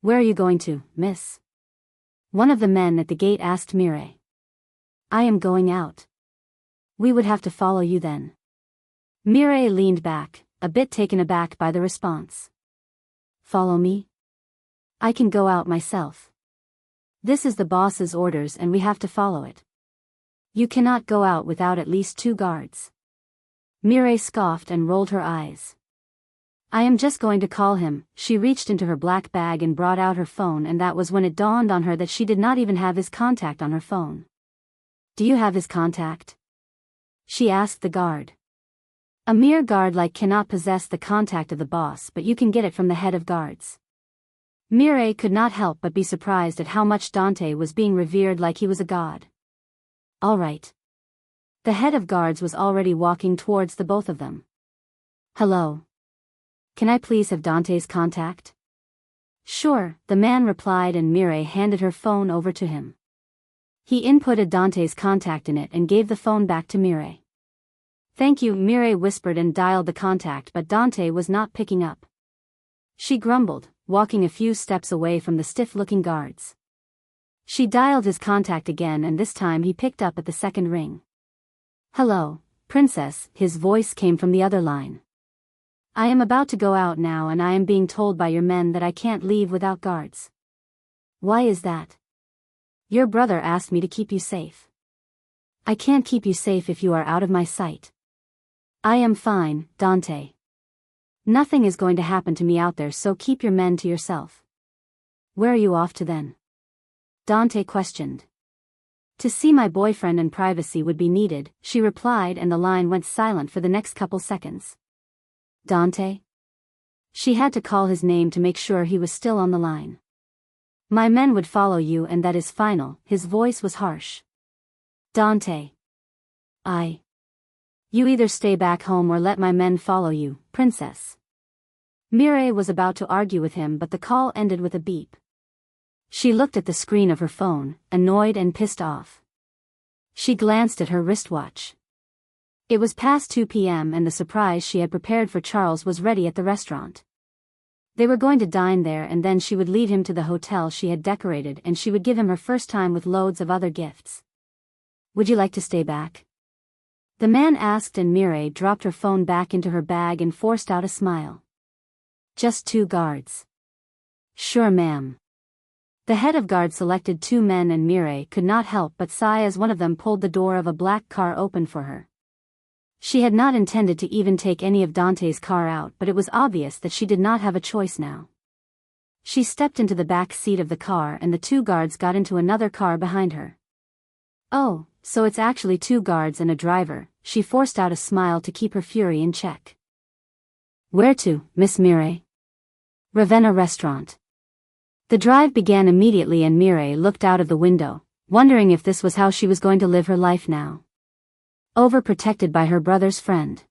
Where are you going to, miss? One of the men at the gate asked Mireille. I am going out. We would have to follow you then. Mireille leaned back, a bit taken aback by the response. Follow me? I can go out myself. This is the boss's orders and we have to follow it. You cannot go out without at least 2 guards. Mireille scoffed and rolled her eyes. I am just going to call him. She reached into her black bag and brought out her phone, and that was when it dawned on her that she did not even have his contact on her phone. Do you have his contact? She asked the guard. A mere guard cannot possess the contact of the boss, but you can get it from the head of guards. Mireille could not help but be surprised at how much Dante was being revered like he was a god. All right. The head of guards was already walking towards the both of them. Hello. Can I please have Dante's contact? Sure, the man replied, and Mireille handed her phone over to him. He inputted Dante's contact in it and gave the phone back to Mireille. Thank you, Mireille whispered and dialed the contact, but Dante was not picking up. She grumbled, walking a few steps away from the stiff-looking guards. She dialed his contact again, and this time he picked up at the second ring. Hello, princess, his voice came from the other line. I am about to go out now and I am being told by your men that I can't leave without guards. Why is that? Your brother asked me to keep you safe. I can't keep you safe if you are out of my sight. I am fine, Dante. Nothing is going to happen to me out there, so keep your men to yourself. Where are you off to then? Dante questioned. To see my boyfriend, and privacy would be needed, she replied, and the line went silent for the next couple seconds. Dante? She had to call his name to make sure he was still on the line. My men would follow you, and that is final. His voice was harsh. Dante. You either stay back home or let my men follow you, princess. Mireille was about to argue with him, but the call ended with a beep. She looked at the screen of her phone, annoyed and pissed off. She glanced at her wristwatch. It was past 2 p.m. and the surprise she had prepared for Charles was ready at the restaurant. They were going to dine there, and then she would lead him to the hotel she had decorated, and she would give him her first time with loads of other gifts. Would you like to stay back? The man asked, and Mireille dropped her phone back into her bag and forced out a smile. Just 2 guards. Sure, ma'am. The head of guard selected 2 men, and Mireille could not help but sigh as one of them pulled the door of a black car open for her. She had not intended to even take any of Dante's car out, but it was obvious that she did not have a choice now. She stepped into the back seat of the car, and the 2 guards got into another car behind her. Oh, so it's actually 2 guards and a driver. She forced out a smile to keep her fury in check. Where to, Miss Mireille? Ravenna restaurant. The drive began immediately, and Mireille looked out of the window, wondering if this was how she was going to live her life now. Overprotected by her brother's friend.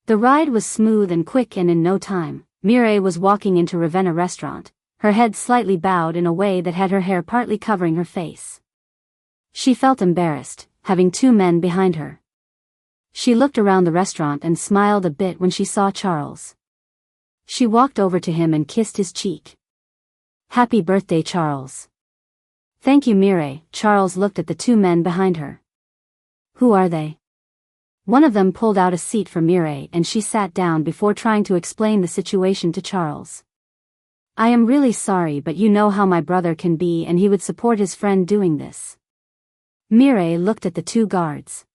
The ride was smooth and quick, and in no time, Mireille was walking into Ravenna restaurant, her head slightly bowed in a way that had her hair partly covering her face. She felt embarrassed, having 2 men behind her. She looked around the restaurant and smiled a bit when she saw Charles. She walked over to him and kissed his cheek. Happy birthday, Charles. Thank you, Mireille. Charles looked at the 2 men behind her. Who are they? One of them pulled out a seat for Mireille, and she sat down before trying to explain the situation to Charles. I am really sorry, but you know how my brother can be, and he would support his friend doing this. Mireille looked at the 2 guards.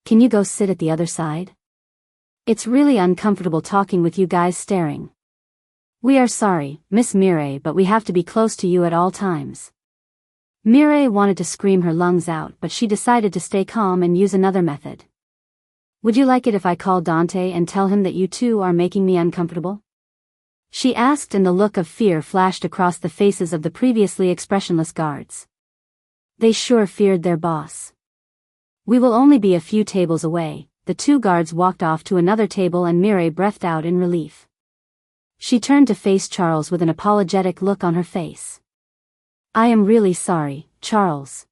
Can you go sit at the other side? It's really uncomfortable talking with you guys staring. We are sorry, Miss Mireille, but we have to be close to you at all times. Mireille wanted to scream her lungs out, but she decided to stay calm and use another method. Would you like it if I call Dante and tell him that you 2 are making me uncomfortable? She asked, and the look of fear flashed across the faces of the previously expressionless guards. They sure feared their boss. We will only be a few tables away. The 2 guards walked off to another table, and Mireille breathed out in relief. She turned to face Charles with an apologetic look on her face. I am really sorry, Charles.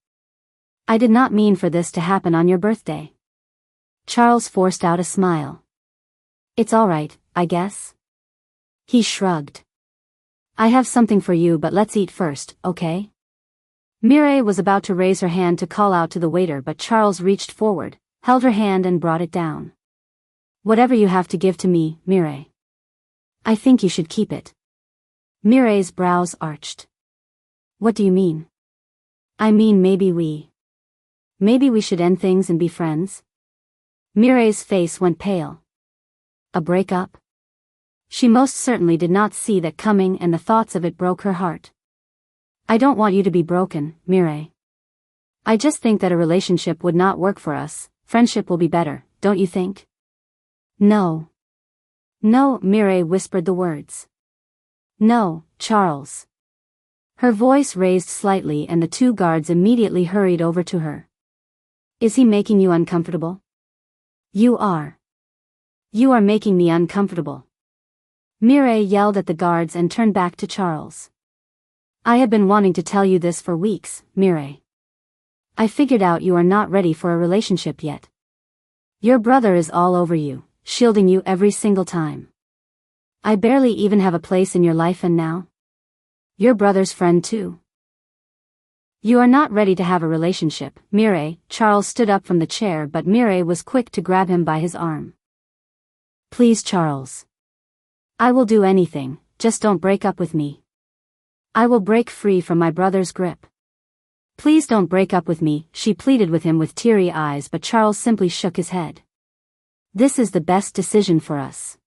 I did not mean for this to happen on your birthday. Charles forced out a smile. It's all right, I guess. He shrugged. I have something for you, but let's eat first, okay? Mireille was about to raise her hand to call out to the waiter, but Charles reached forward, held her hand and brought it down. Whatever you have to give to me, Mireille. I think you should keep it. Mireille's brows arched. What do you mean? I mean maybe we should end things and be friends? Mireille's face went pale. A breakup? She most certainly did not see that coming, and the thoughts of it broke her heart. I don't want you to be broken, Mireille. I just think that a relationship would not work for us. Friendship will be better, don't you think? No. No, Mireille whispered the words. No, Charles. Her voice raised slightly and the two guards immediately hurried over to her. Is he making you uncomfortable? You are. You are making me uncomfortable. Mireille yelled at the guards and turned back to Charles. I have been wanting to tell you this for weeks, Mireille. I figured out you are not ready for a relationship yet. Your brother is all over you, shielding you every single time. I barely even have a place in your life, and now? Your brother's friend too. You are not ready to have a relationship, Mireille. Charles stood up from the chair, but Mireille was quick to grab him by his arm. Please, Charles. I will do anything, just don't break up with me. I will break free from my brother's grip. Please don't break up with me, she pleaded with him with teary eyes, but Charles simply shook his head. This is the best decision for us.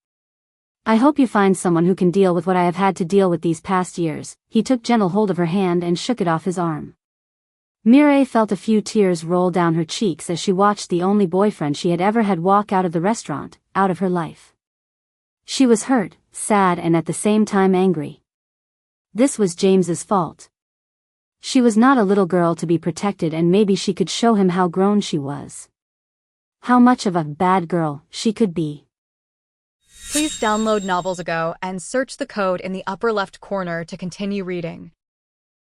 I hope you find someone who can deal with what I have had to deal with these past years. He took gentle hold of her hand and shook it off his arm. Mireille felt a few tears roll down her cheeks as she watched the only boyfriend she had ever had walk out of the restaurant, out of her life. She was hurt, sad, and at the same time angry. This was James's fault. She was not a little girl to be protected, and maybe she could show him how grown she was. How much of a bad girl she could be. Please download Novels Ago and search the code in the upper left corner to continue reading.